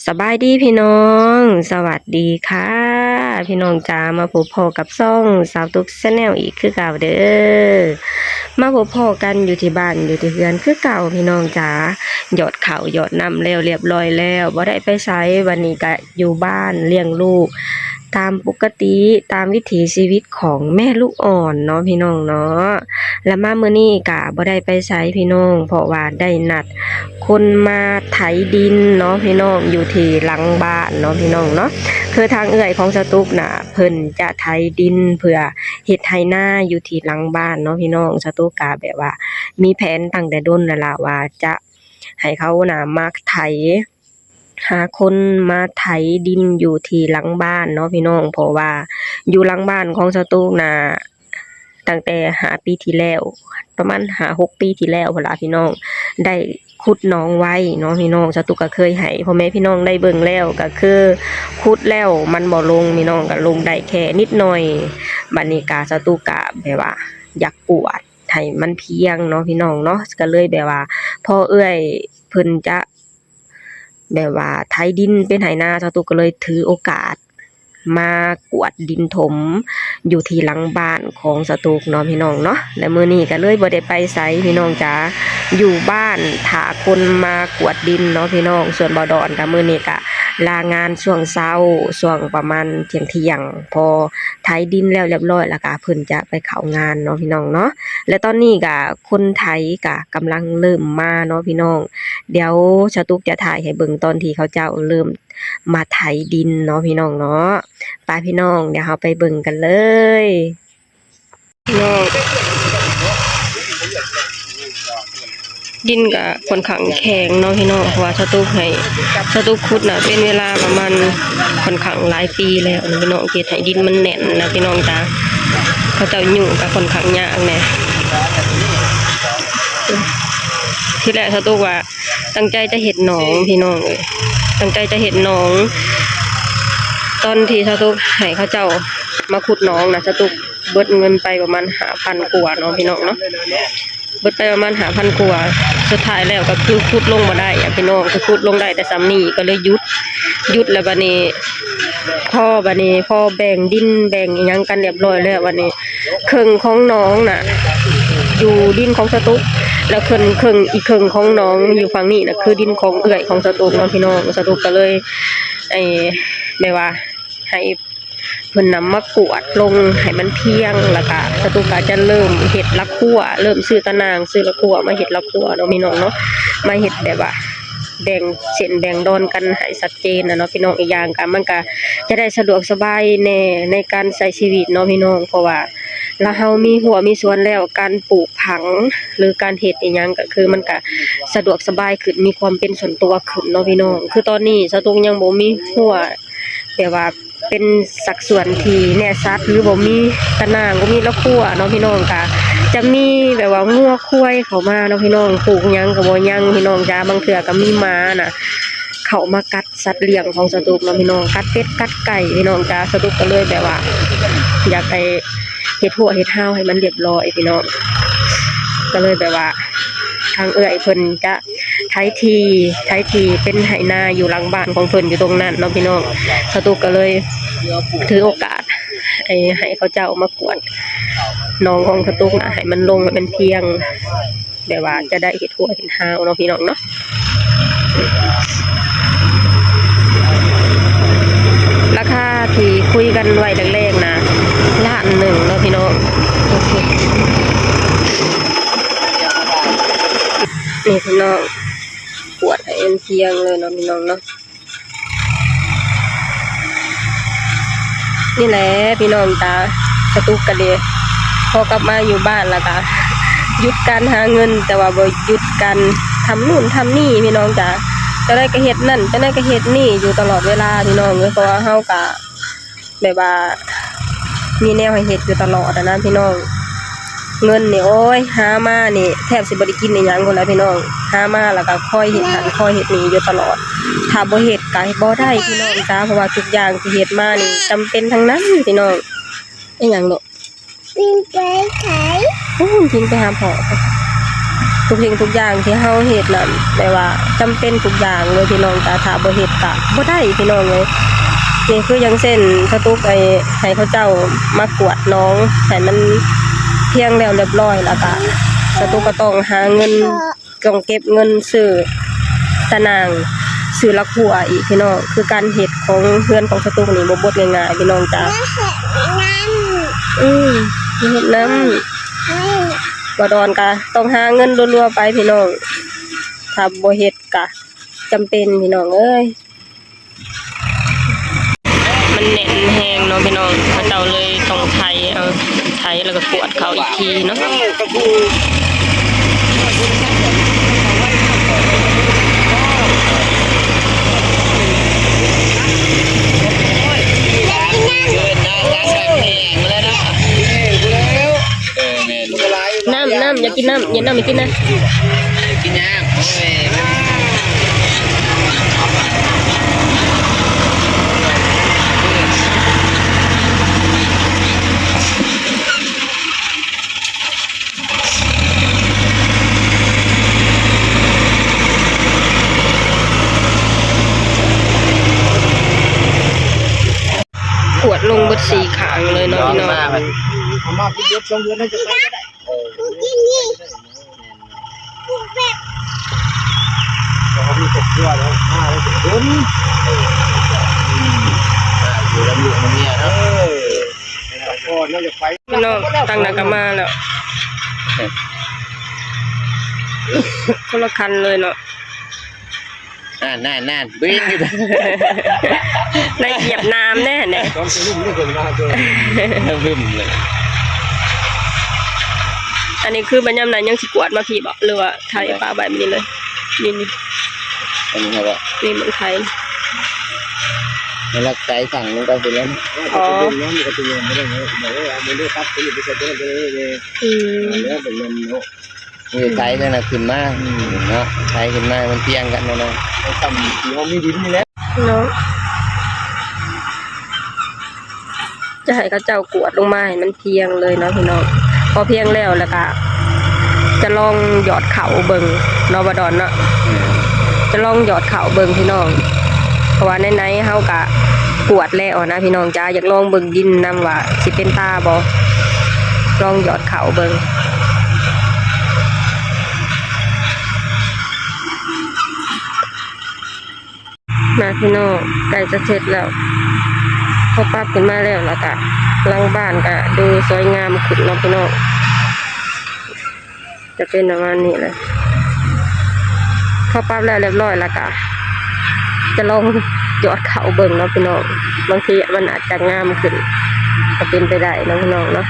สบายดีพี่น้อง สวัสดีค่ะพี่น้องจ๋ามาพบพ่อกับซ่องสาวตุ๊กชาแนลอีกคือเก่าเด้อมาพบพ่อกันอยู่ที่บ้านอยู่ที่เฮือนคือเก่าพี่น้องจ๋าหยอดข้าวหยอดน้ำแล้วเรียบร้อยแล้วบ่ได้ไปไสวันนี้ก็อยู่บ้านเลี้ยงลูกตามปกติตามวิถีชีวิตของแม่ลูกอ่อนเนาะพี่น้องเนาะและมามื้อนี้ก็บ่ได้ไปไสพี่น้องเพราะว่าได้นัด คนมาไถดินเนาะพี่น้องอยู่ที่หลังบ้านเนาะพี่น้องเนาะคือทางเอื้อยของสตุกน่ะเพิ่นจะไถดินเพื่อเฮ็ดไถนาอยู่ที่หลังบ้านเนาะพี่น้องสตุกก็แบบว่ามีแผนตั้งแต่ดนแล้วล่ะว่าจะให้เขาน่ะมาไถหาคนมาไถดินอยู่ที่หลังบ้านเนาะพี่น้องเพราะว่าอยู่หลังบ้านของสตุกน่ะตั้งแต่5 ปีที่แล้วประมาณ5-6 ปีที่แล้วพุ่นล่ะพี่น้อง ได้ขุดหนองไว้เนาะพี่น้องสตุกก็เคยให้พ่อแม่พี่น้องได้เบิ่งแล้วก็คือขุดแล้วมันบ่ลงพี่น้องก็ลงได้แค่นิดหน่อยบัดนี้ก็สตุกก็แบบว่าอยากกวาดให้มันเพียงเนาะพี่น้องเนาะก็เลยแบบว่าพอเอื้อยเพิ่นจะแบบว่าไถดินเป็นไถนาสตุกก็เลยถือโอกาสมากวาดดินถมอยู่ที่หลังบ้านของสตุกเนาะพี่น้องเนาะและมื้อนี้ก็เลยบ่ได้ไปไสพี่น้องจ๋า อยู่บ้านถ้าคนมากวาดดินเนาะพี่น้องส่วนบ่ดอนก็มื้อนี้ก็ลางานช่วงเช้าช่วงประมาณเที่ยงพอไถดินแล้วเรียบร้อยแล้วก็เพิ่นจะไปเข้างานเนาะพี่น้องเนาะและตอนนี้ก็คนไถก็กำลังเริ่มมาเนาะพี่น้องเดี๋ยวชาตุกจะถ่ายให้เบิ่งตอนที่เขาเจ้าเริ่มมาไถดินเนาะพี่น้องเนาะไปพี่น้องเดี๋ยวเราไปเบิ่งกันเลยพี่น้อง ดินก็ค่อนข้างแข็งเนาะพี่น้องเพราะว่าสตูขุดน่ะเป็นเวลาประมาณค่อนข้างหลายปีแล้วนะพี่น้องเฮ็ดให้ดินมันแน่นนะพี่น้องจ้าเขาเจ้ายุ่งก็ค่อนข้างยากแน่ที่แรกสตูว่าตั้งใจจะเฮ็ดหนองพี่น้องเอ้ยตั้งใจจะเฮ็ดหนองตอนที่สตูให้เขาเจ้ามาขุดหนองน่ะสตูเบิดเงินไปประมาณ5,000 กว่าเนาะพี่น้องเนาะ เบิดไปประมาณ5,000 กว่าสุดท้ายแล้วก็คือขุดลงมาได้อะพี่น้องคือขุดลงได้แต่ซ้ำนี้ก็เลยหยุดแล้วบัดนี้พอแบ่งดินแบ่งอิหยังกันเรียบร้อยแล้วบัดนี้ครึ่งของน้องน่ะอยู่ดินของสตุกแล้วครึ่งอีกครึ่งของน้องอยู่ฝั่งนี้น่ะคือดินของเอื้อยของสตุกเนาะพี่น้องสตุกก็เลยแบบว่าให้เพิ่นนำมากวาดลงให้มันเพียงแล้วก็สตุกก็จะเริ่มเฮ็ดละคั่วเริ่มซื้อตะนางซื้อละคั่วมาเฮ็ดละคั่วเนาะพี่น้องเนาะมาเฮ็ดแบบว่าแบ่งเส้นแบ่งดอนกันให้ชัดเจนนะเนาะพี่น้องอีกอย่างก็มันก็จะได้สะดวกสบายในการใช้ชีวิตเนาะพี่น้องเพราะว่าถ้าเฮามีหัวมีสวนแล้วการปลูกผังหรือการเฮ็ดอีหยังก็คือมันก็สะดวกสบายขึ้นมีความเป็นส่วนตัวขึ้นเนาะพี่น้องคือตอนนี้สตุกยังบ่มีหัวแบบว่าเป็นสัดส่วนที่แน่ชัดหรือบ่มีตะนางบ่มีละคั่วเนาะพี่น้องก็จะมีแบบว่างัวควายเข้ามาเนาะพี่น้องปลูกหยังก็บ่ยังพี่น้องจ้าบางเทื่อก็มีม้าน่ะเข้ามากัดสัตว์เลี้ยงของสตุกเนาะพี่น้องกัดเป็ดกัดไก่พี่น้องจ้าสตุกก็เลยแบบว่าอยากไปเฮ็ดหัวเฮ็ดห้าวให้มันเรียบร้อยพี่น้องก็เลยแบบว่าทางเอื้อยเพิ่นจะไถทีเป็นไหนาอยู่หลังบ้านของเพิ่นอยู่ตรงนั้นเนาะพี่น้องสตุกก็เลยถือโอกาสให้เขาเจ้ามากวดน้องของสตุกน่ะให้มันลงมันเพียงแบบว่าจะได้เฮ็ดหัวเฮ็ดห้าวเนาะพี่น้องเนาะราคาที่คุยกันไว้แรกๆนะ1,000,000เนาะพี่น้องโอเคนี่พี่น้องปวดให้เพียงเลยเนาะพี่น้องเนาะนี่แหละพี่น้องตาสตุกกันเลยพอกลับมาอยู่บ้านแล้วก็หยุดการหาเงินแต่ว่าบ่หยุดการทำนู่นทำนี่พี่น้องจ้าจะได้ก็เฮ็ดนั่นจะได้ก็เฮ็ดนี่อยู่ตลอดเวลาพี่น้องเพราะว่าเฮาก็แบบว่ามีแนวให้เฮ็ดอยู่ตลอดนะพี่น้องเงินนี่โอ้ยหามานี่แทบสิบ่ได้กินอีหยังพุ่นแล้วพี่น้องหามาแล้วก็คอยเฮ็ดหันคอยเฮ็ดนี่อยู่ตลอดถ้าบ่เฮ็ดก็บ่ได้พี่น้องจ้าเพราะว่าทุกอย่างที่เฮ็ดมานี่จำเป็นทั้งนั้นพี่น้องอีหยังลูกกินไปขายกินไปหาพ่อ ทุกสิ่งทุกอย่างที่เฮาเฮ็ดนั่นแปลว่าจำเป็นทุกอย่างเลยพี่น้องจ้าถ้าบ่เฮ็ดก็บ่ได้พี่น้องเลยนี่คืออย่างเช่นสตุกให้เขาเจ้ามากวดน้องให้มันเที่ยงแล้วเรียบร้อยแล้วก็สตุกก็ต้องหาเงินต้องเก็บเงินซื้อตะนางซื้อละขัวอีกพี่น้องคือการเฮ็ดของเพื่อนของสตุกนี่บ่บดง่ายๆพี่น้องจ้าเฮ็ดน้ำบ่ดอนก็ต้องหาเงินรัวๆไปพี่น้องถ้าบ่เฮ็ดก็จำเป็นพี่น้องเอ้ยมันแน่นแฮงเนาะพี่น้องเขาเจ้าเลยต้องไถแล้วก็กวดเขาอีกทีเนาะน้ำอยากกินน้ำอย่าน้ำไม่กินนะกินน้ำโอ้ยกวดลงบดสีขางเลยเนาะพี่น้องเอามาเป็นเดือน2 เดือนให้จะไปก็ได้เขามีตกเรือแล้วมาแล้วถึงเดือนอยู่ลำอยู่มันเนี่ยเนาะก่อนเราจะไปพี่น้องตั้งหน้ากันมาแล้วคนละคันเลยเนาะนั่นวิ่งอยู่ในเหยียบน้ำแน่เนี่ยต้องจะลุ่มได้คนมาเจอลุ่มเลยอันนี้คือบรรยามนั้นยังสิกวดมาพี่บอกหรือว่าไทยปลาใบนี้เลยนี่อันนี้ครับนี่มันไทยมันรักใจสั่งลงไปเสร็จแล้วอ๋อน้ำมันก็เป็นยังไม่ได้เนาะบอกว่ามันได้ครับไปอยู่ไปเสร็จแล้วเลยแล้วเป็นลมเนาะนี่ไทยนั่นน่ะขึ้นมาเนาะไทยขึ้นมามันเตียงกันเนาะต่ำที่เขามีดินนี่แหละเนาะจะให้เขาเจ้ากวดลงมาให้มันเพียงเลยเนาะพี่น้องพอเพียงแล้วก็จะลองหยอดเข่าเบิ่งเนาะบ่ดอนเนาะจะลองหยอดเข่าเบิ่งพี่น้องเพราะว่าในเฮาก็กวดแล้วนะพี่น้องจ้าอยากลองเบิ่งดินนำว่าสิเป็นตาบ่ลองหยอดเข่าเบิ่งมาพี่น้องใกล้จะเสร็จแล้วพอปั๊บขึ้นมาแล้วก็หลังบ้านก็ดูสวยงามขึ้นเนาะพี่น้องจะเป็นประมาณนี้เลยพอปั๊บแล้วเรียบร้อยแล้วก็จะลองหยอดเข่าเบิ่งเนาะพี่น้องบางทีมันอาจจะงามขึ้นก็เป็นไปได้เนาะพี่น้องเนาะ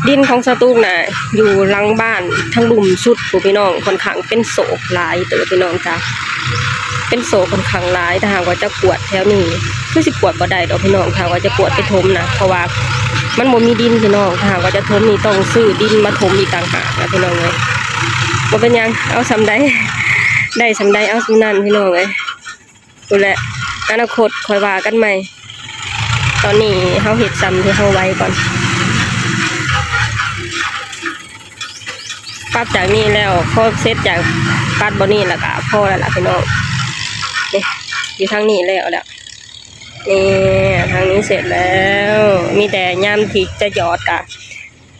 ดินของสตูกน่ะอยู่หลังบ้านทั้งลุมสุดพี่น้องค่อนข้างเป็นโศกหลายเต๋อพี่น้องจ้ะเป็นโศกค่อนข้างหลายถ้าหากว่าจะกวดแถวนี้คือสิกวดบ่ได้ดอกพี่น้องถ้าว่าจะกวดไปถมนะเพราะว่ามันบ่มีดินพี่น้องถ้าหากว่าจะถมนี่ต้องซื้อดินมาถมอีกต่างหากนะพี่น้องเอ้ยบ่เป็นหยังเอาสำใดได้สำใดเอาสำนั้นพี่น้องเอ้ยดูแลอนาคตค่อยว่ากันใหม่ ตอนนี้เฮาเฮ็ดซ้ำที่เฮาไว้ก่อนปรับจากนี้แล้วพอเสร็จจากปัดบ่นี้แล้วก็พอแล้วล่ะพี่น้องนี่อยู่ทางนี้แล้วนี่ทางนี้เสร็จแล้วมีแต่ยามที่จะหยอดก็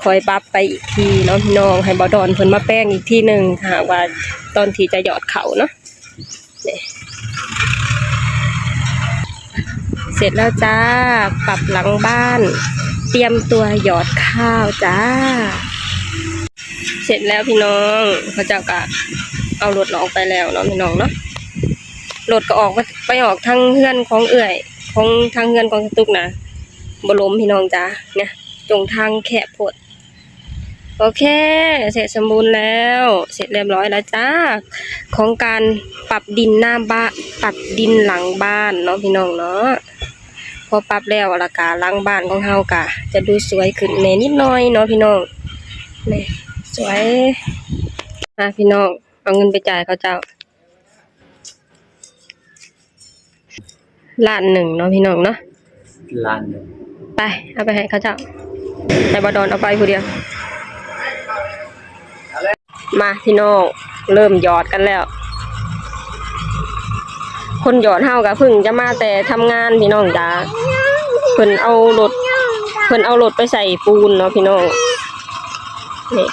คอยปรับไปอีกทีเนาะพี่น้องให้บ่ดอนเพิ่นมาแป้งอีกทีนึงถ้าหากว่าตอนที่จะหยอดเขาเนาะนี่เสร็จแล้วจ้าปรับหลังบ้านเตรียมตัวหยอดข้าวจ้าเสร็จแล้วพี่น้องเขาเจ้าก็เอารถออกไปแล้วเนาะพี่น้องเนาะรถก็ออกไปออกทางเฮือนของเอื่อยของทางเฮือนของสตุกนะบ่ล้มพี่น้องจ้าเนี่ยตรงทางแคบโพดโอเคเสร็จสมบูรณ์แล้วเสร็จเรียบร้อยแล้วจ้าของการปรับดินหน้าบ้านปรับดินหลังบ้านเนาะพี่น้องเนาะพอปรับแล้วละกาหลังบ้านของเฮากะจะดูสวยขึ้นแน่นิดหน่อยเนาะพี่น้องนี่สวยพี่น้องเอาเงินไปจ่ายเขาเจ้า1,000,000เนาะพี่น้องเนาะ1,000,000ไปเอาไปให้เขาเจ้าแต่บ่ดอนเอาไปผู้เดียวมาพี่น้องเริ่มหยอดกันแล้วคนหยอดเฮาก็เพิ่งจะมาแต่ทำงานพี่น้องจ้าเพิ่นเอารถไปใส่ปูนเนาะพี่น้องนี่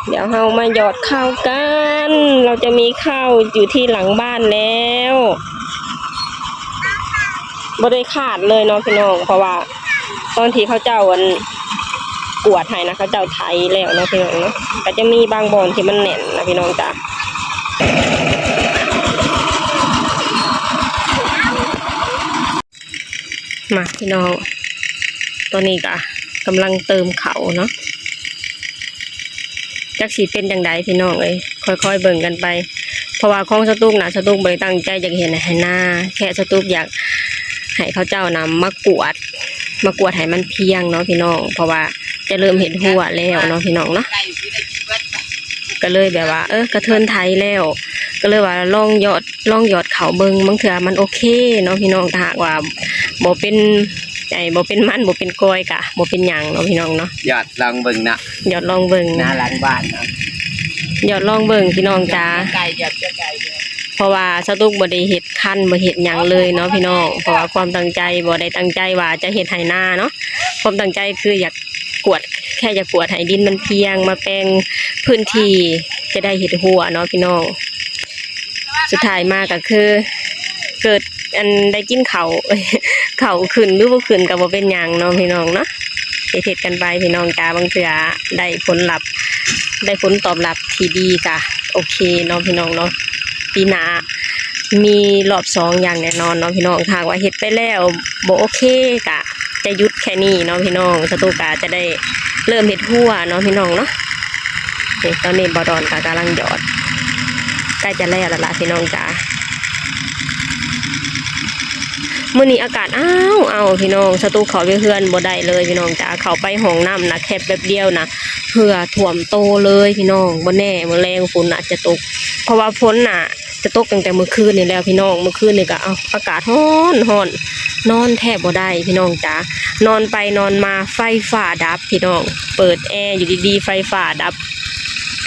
เดี๋ยวเฮามาหยอดข้าวกันเราจะมีข้าวอยู่ที่หลังบ้านแล้วบ่ได้ขาดเลยเนาะพี่น้องเพราะว่าตอนที่เขาเจ้ากวดให้นะเขาเจ้าไถแล้วเนาะพี่น้องเนาะก็จะมีบางบ่อนที่มันแน่นนะพี่น้องจ้ามาพี่น้องตอนนี้ก็กำลังเติมเขาเนาะจักสีเป็นจังไดพี่น้องเอ้ยค่อยๆเบิ่งกันไปเพราะว่าของสตุกนะสตุกบ่ได้ตั้งใจอยากเห็นให้หน้าแค่สตุกอยากให้เขาเจ้านำมากวดให้มันเพียงเนาะพี่น้องเพราะว่าจะเริ่มเห็นหัวแล้วเนาะพี่น้องเนาะก็เลยแบบว่ากระเทินไทยแล้วก็เลยว่าลองหยอดเขาเบิ่งบางเทื่อมันโอเคเนาะพี่น้องถ้าหากว่าบ่เป็นบ่เป็นมันบ่เป็นกอยกะบ่เป็นหยังเนาะพี่น้องเนาะหยอดลองเบิ่งนะหยอดลองเบิ่งหน้าหลังบ้านนะหยอดลองเบิ่งพี่น้องจ้าเพราะว่าสตุกบ่ได้เฮ็ดคันบ่เฮ็ดหยังเลยเนาะพี่น้องเพราะว่าความตั้งใจบ่ได้ตั้งใจว่าจะเฮ็ดให้หน้าเนาะความตั้งใจคืออยากแค่อยากกวดให้ดินมันเพียงมาแปลงพื้นที่จะได้เฮ็ดหัวเนาะพี่น้องสุดท้ายมาก็คือเกิดอันได้กินเขาขึ้นหรือบ่ขึ้นก็บ่เป็นหยังเนาะพี่น้องเนาะเฮ็ดกันไปพี่น้องจ้าบางเทื่อได้ผลตอบรับที่ดีก็โอเคเนาะพี่น้องเนาะปีหน้ามีรอบ2อย่างแน่นอนเนาะพี่น้องถ้าว่าเฮ็ดไปแล้วบ่โอเคก็จะหยุดแค่นี้เนาะพี่น้องสตูกาจะได้เริ่มเฮ็ดหัวเนาะพี่น้องเนาะนี่ตอนนี้บ่ดอนก็กำลังหยอดใกล้จะแล้วล่ะพี่น้องจ้ามื้อนี้อากาศอ้าวพี่น้องสตูเข้าไปเฮือนบ่ได้เลยพี่น้องจ้าเข้าไปห้องน้ำนะแค่แป๊บเดียวนะเหือท่วมโตเลยพี่น้องบ่แน่มื้อแรงฝนน่ะจะตกเพราะว่าฝนน่ะจะตกตั้งแต่เมื่อคืนนี่แล้วพี่น้องเมื่อคืนนี่ก็อากาศร้อนนอนแทบบ่ได้พี่น้องจ้านอนไปนอนมาไฟฟ้าดับพี่น้องเปิดแอร์อยู่ดีๆไฟฟ้าดับ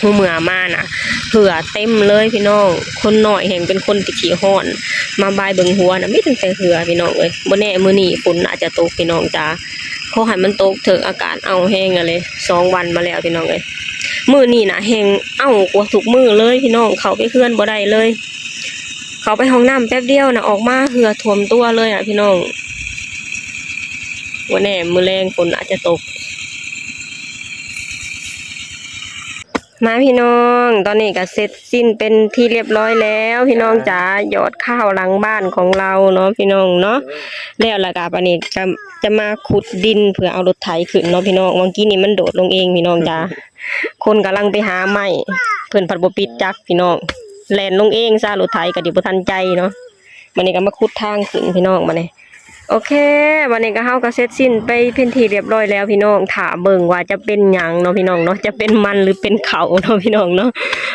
หัวเมื่อมาน่ะเหือเต็มเลยพี่น้องคนน้อยแห่งเป็นคนที่ขี้ร้อนมาบายเบิ่งหัวน่ะไม่ถึงแต่เหือพี่น้องเอ้ยบ่แน่มื้อนี้ฝนอาจจะตกพี่น้องจ้าขอให้มันตกเถอะอากาศแห้งอะเลย2 วันมาแล้วพี่น้องเอ้ยมื้อนี้น่ะแห้งกว่าทุกมื้อเลยพี่น้องเข้าไปเฮือนบ่ได้เลยเข้าไปห้องน้ำแป๊บเดียวน่ะออกมาเหือท่วมตัวเลยอ่ะพี่น้องบ่แน่มื้อแรงฝนอาจจะตกมาพี่น้องตอนนี้ก็เสร็จสิ้นเป็นที่เรียบร้อยแล้วพี่น้องจ๋าหยอดข้าวหลังบ้านของเราเนาะพี่น้องเนาะแล้วละกะปานนี้จะมาขุดดินเพื่อเอารถไถขึ้นเนาะพี่น้องเมื่อกี้นี่มันโดดลงเองพี่น้องจ๋าคนกำลังไปหาไม้เพิ่นผัดบ่ปิดจักพี่น้องแล่นลงเองซะรถไถก็ดิบ่ทันใจเนาะบัดนี้ก็มาขุดทางขึ้นพี่น้องบัดนี้ โอเควันนี้ก็เฮาก็เสร็จสิ้นไปเป็นที่เรียบร้อยแล้วพี่น้องถาเบิ่งว่าจะเป็นหยังเนาะพี่น้องเนาะจะเป็นมันหรือเป็นเขาเนาะพี่น้องเนาะ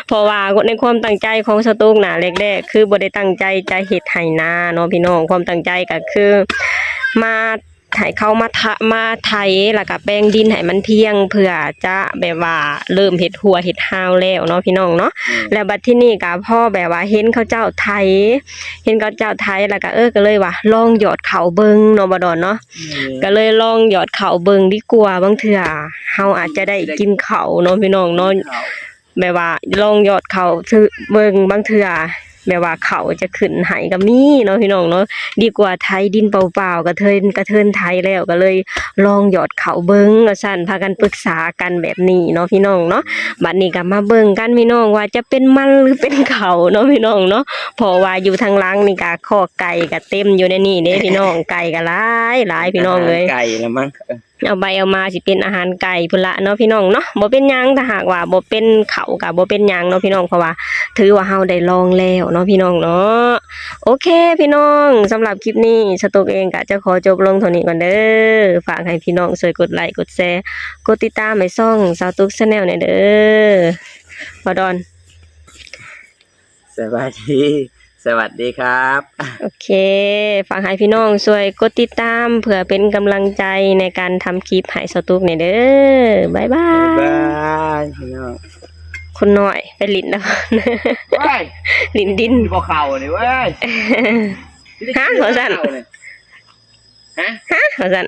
เพราะว่าในความตั้งใจของสตูกน่ะแรกๆคือบ่ได้ตั้งใจจะเฮ็ดให้นาเนาะพี่น้องความตั้งใจก็คือมาให้เขามาไถแล้วก็แปลงดินให้มันเพียงเพื่อจะแบบว่าเริ่มเฮ็ดหัวเฮ็ดหาวแล้วเนาะพี่น้องเนาะแล้วบัดที่นี่ก็พ่อแบบว่าเห็นเขาเจ้าไถแล้วก็ก็เลยว่าลองหยอดเขาเบิ่งเนาะบ่ดอนเนาะก็เลยลองหยอดเขาเบิ่งดีกว่าบางเทื่อเฮาอาจจะได้กินเขาเนาะพี่น้องเนาะแบบว่าลองหยอดเขาเบิ่งบางเทื่อแบบว่าเขาจะขึ้นให้ก็มีเนาะพี่น้องเนาะดีกว่าไถดินเปล่าๆกระเทินไถแล้วก็เลยลองหยอดเขาเบิ่งว่าซั่นพากันปรึกษากันแบบนี้เนาะพี่น้องเนาะบัดนี้ก็มาเบิ่งกันพี่น้องว่าจะเป็นมันหรือเป็นเขาเนาะพี่น้องเนาะเพราะว่าอยู่ทางหลังนี่ก็ข้อไก่ก็เต็มอยู่ในนี่เด้พี่น้องไก่ก็หลายพี่น้องเอ้ย ไก่ละมั้ง เอาไปเอามาสิเป็นอาหารไก่พุ่นละเนาะพี่น้องเนาะบ่เป็นหยังถ้าหากว่าบ่เป็นเขาก็บ่เป็นหยังเนาะพี่น้องเพราะว่าถือว่าเฮาได้ลองแล้วเนาะพี่น้องเนาะโอเคพี่น้องสำหรับคลิปนี้สตูกเองก็จะขอจบลงเท่านี้ก่อนเด้อฝากให้พี่น้องช่วยกดไลค์กดแชร์กดติดตามให้ช่องสาวตุ๊ก Channel หน่อยเด้อบ่ดอน สวัสดีครับ โอเคฝากให้พี่น้องช่วยกดติดตามเพื่อเป็นกำลังใจในการทำคลิปให้สตูกหน่อยเด้อบ๊ายบา บ๊าย ยบายพี่น้อง คุณหน่อยไปลิ้นนะ เว้ย ลิ้นดิน บ่เข่านี่เว้ย ฮะหัวสั่น ฮะ หัวสั่น